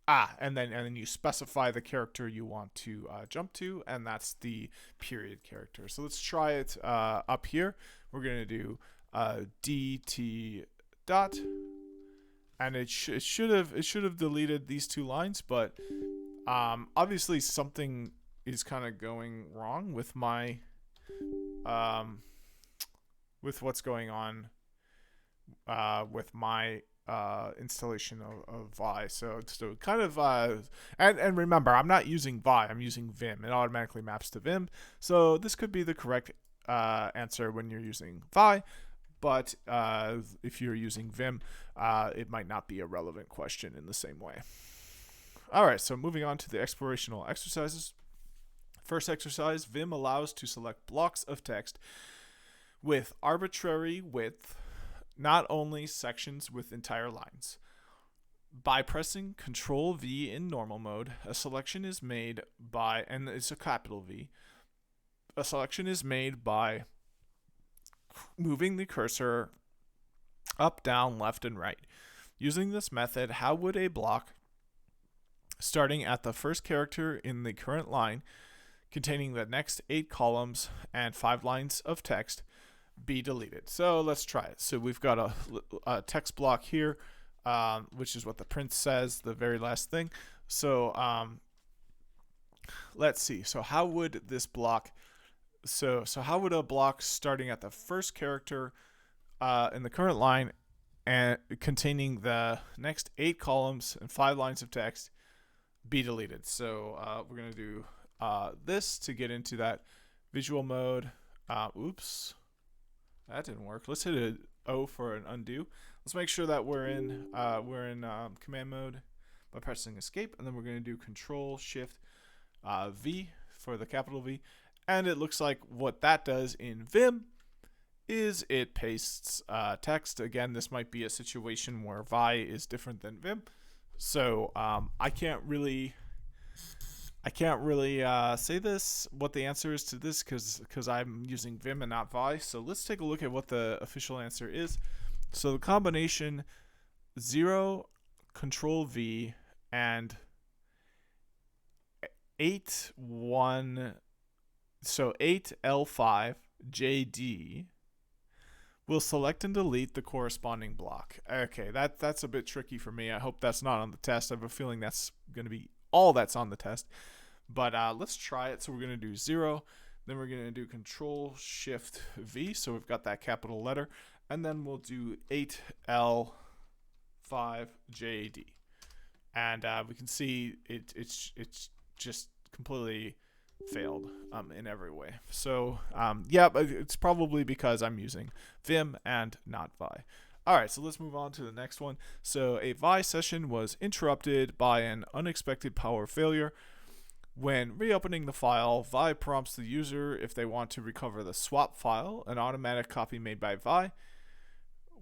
And then you specify the character you want to jump to, and that's the period character. So let's try it up here. We're gonna do DT dot, and it should have deleted these two lines, but obviously something is kind of going wrong with my with what's going on with my installation of Vi. So kind of and remember, I'm not using Vi, I'm using Vim. It automatically maps to Vim, so this could be the correct answer when you're using Vi, but if you're using Vim, it might not be a relevant question in the same way. Alright, so moving on to the explorational exercises. First exercise, Vim allows to select blocks of text with arbitrary width, not only sections with entire lines. By pressing Ctrl V in normal mode, a selection is made by, and it's a capital V, a selection is made by moving the cursor up, down, left, and right. Using this method, how would a block starting at the first character in the current line, containing the next 8 columns and 5 lines of text, be deleted? So let's try it. So we've got a text block here, which is what the print says, the very last thing. So let's see. So how would this block? So how would a block starting at the first character in the current line and containing the next 8 columns and 5 lines of text be deleted? So we're gonna do this to get into that visual mode. Oops, that didn't work. Let's hit an O for an undo. Let's make sure that we're in command mode by pressing escape, and then we're gonna do Control Shift V for the capital V, and it looks like what that does in Vim is it pastes text. Again, this might be a situation where Vi is different than Vim. So I can't really say this, what the answer is to this, because I'm using Vim and not Vi. So let's take a look at what the official answer is. So the combination 0 Control V and 8 L5 JD will select and delete the corresponding block. Okay, that's a bit tricky for me. I hope that's not on the test. I have a feeling that's going to be all that's on the test. But let's try it. So we're going to do 0. Then we're going to do Control Shift V. So we've got that capital letter. And then we'll do 8L5JD. And we can see it's just completely failed in every way. So yeah, but it's probably because I'm using Vim and not Vi. Alright, so let's move on to the next one. So a Vi session was interrupted by an unexpected power failure. When reopening the file, Vi prompts the user if they want to recover the swap file, an automatic copy made by Vi.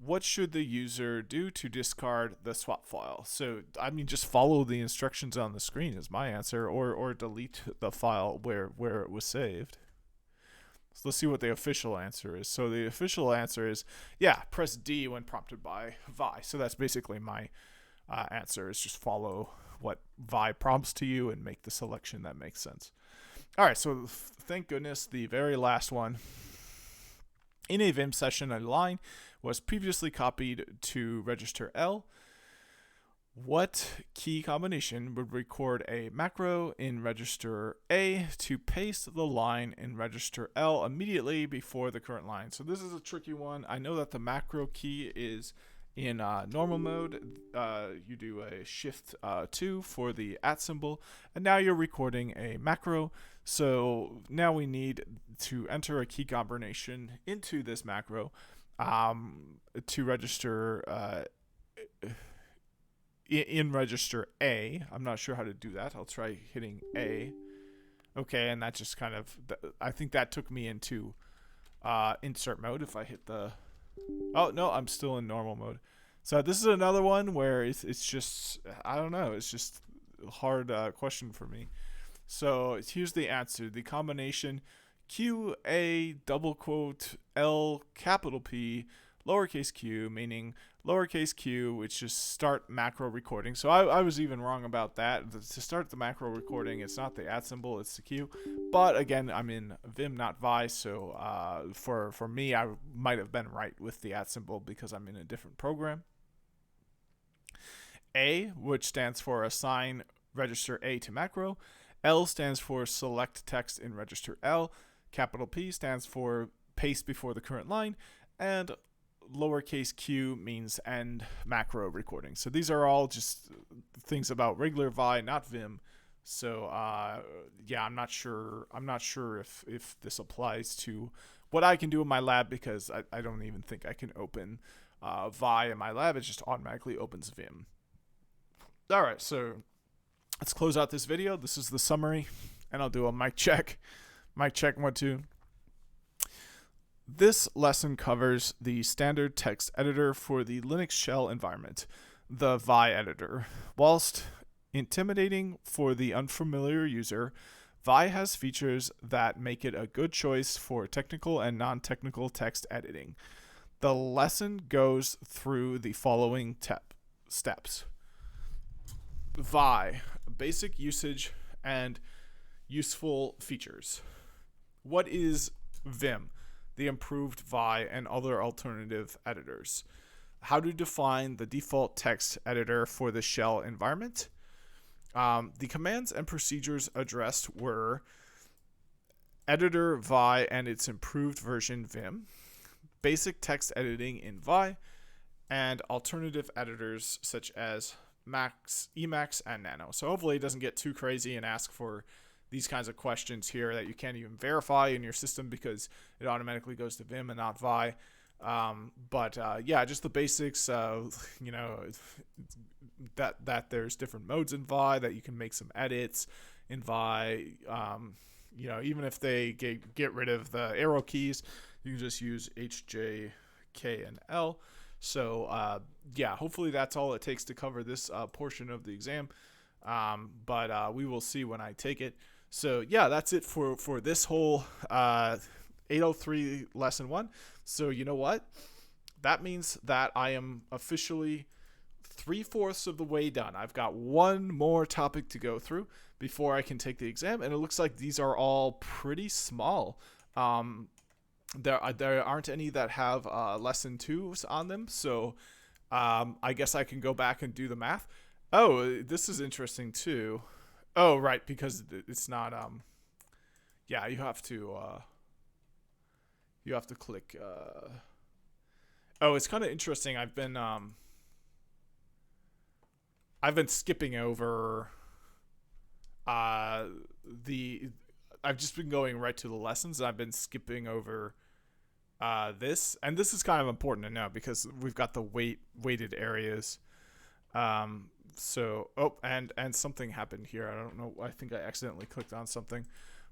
What should the user do to discard the swap file? So, I mean, just follow the instructions on the screen is my answer, or delete the file where it was saved. So let's see what the official answer is. So the official answer is, yeah, press D when prompted by Vi. So that's basically my answer, is just follow what Vi prompts to you and make the selection that makes sense. All right, so thank goodness the very last one. In a Vim session, a line was previously copied to register L. What key combination would record a macro in register A to paste the line in register L immediately before the current line? So this is a tricky one. I know that the macro key is in normal mode. You do a Shift 2 for the @ symbol, and now you're recording a macro. So now we need to enter a key combination into this macro to register in register A. I'm not sure how to do that. I'll try hitting A. Okay, and that just kind of, I think that took me into insert mode if I hit the Oh, no, I'm still in normal mode. So this is another one where it's just, I don't know, it's just a hard question for me. So here's the answer. The combination QA double quote L capital P lowercase q, meaning lowercase q, which is start macro recording. So I was even wrong about that. To start the macro recording, it's not the @ symbol, it's the q. But again, I'm in Vim, not Vi, so for me, I might have been right with the @ symbol because I'm in a different program. A, which stands for assign register A to macro. L stands for select text in register L. Capital P stands for paste before the current line. And lowercase q means end macro recording. So these are all just things about regular Vi, not Vim. So yeah, I'm not sure if this applies to what I can do in my lab, because I don't even think I can open Vi in my lab. It just automatically opens Vim. All right, so let's close out this video. This is the summary, and I'll do a mic check. Mic check 1, 2. This lesson covers the standard text editor for the Linux shell environment, the Vi editor. Whilst intimidating for the unfamiliar user, Vi has features that make it a good choice for technical and non-technical text editing. The lesson goes through the following steps. Vi, basic usage and useful features. What is Vim, the improved Vi, and other alternative editors? How to define the default text editor for the shell environment. The commands and procedures addressed were editor Vi and its improved version Vim, basic text editing in Vi, and alternative editors such as Max, Emacs, and Nano. So hopefully it doesn't get too crazy and ask for these kinds of questions here that you can't even verify in your system because it automatically goes to Vim and not Vi. Yeah, just the basics. You know, that there's different modes in Vi, that you can make some edits in Vi. You know, even if they get rid of the arrow keys, you can just use H, J, K, and L. So yeah, hopefully that's all it takes to cover this portion of the exam. But we will see when I take it. So yeah, that's it for this whole 803 lesson 1. So you know what? That means that I am officially 3/4 of the way done. I've got one more topic to go through before I can take the exam, and it looks like these are all pretty small. There aren't any that have lesson 2s on them, so I guess I can go back and do the math. Oh, this is interesting too. Oh, right, because it's not yeah, you have to click oh, it's kind of interesting. I've been skipping over I've just been going right to the lessons, and I've been skipping over this, and this is kind of important to know because we've got the weighted areas. So and something happened here. I don't know. I think I accidentally clicked on something,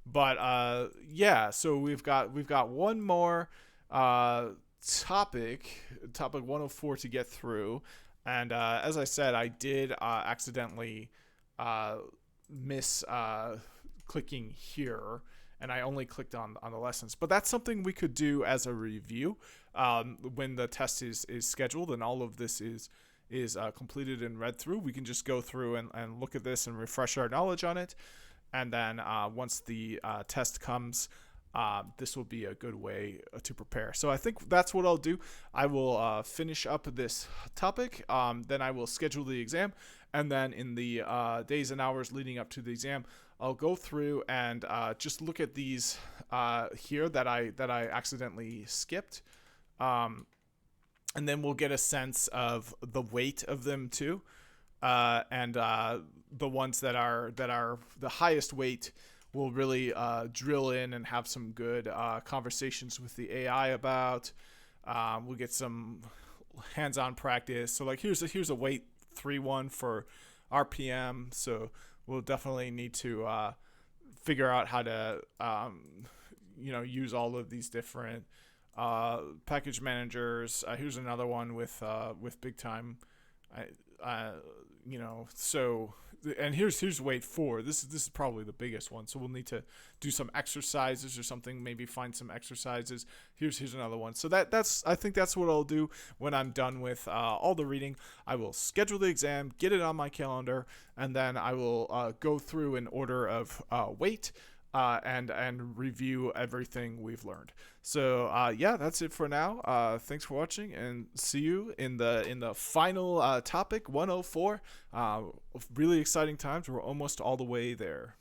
but yeah. So we've got one more topic 104 to get through, and as I said, I did accidentally miss clicking here, and I only clicked on the lessons. But that's something we could do as a review when the test is scheduled and all of this is completed and read through. We can just go through and look at this and refresh our knowledge on it. And then once the test comes, this will be a good way to prepare. So I think that's what I'll do. I will finish up this topic. Then I will schedule the exam. And then in the days and hours leading up to the exam, I'll go through and just look at these here that I accidentally skipped. And then we'll get a sense of the weight of them too. And the ones that are the highest weight will really drill in and have some good conversations with the AI about. We'll get some hands-on practice. So like here's a weight 3-1 for RPM. So we'll definitely need to figure out how to use all of these different package managers. Here's another one with big time. So, and here's weight 4. This is probably the biggest one. So we'll need to do some exercises or something. Maybe find some exercises. Here's another one. So I think that's what I'll do when I'm done with all the reading. I will schedule the exam, get it on my calendar, and then I will go through in order of weight. And review everything we've learned. So that's it for now. Thanks for watching, and see you in the final topic 104. Really exciting times. We're almost all the way there.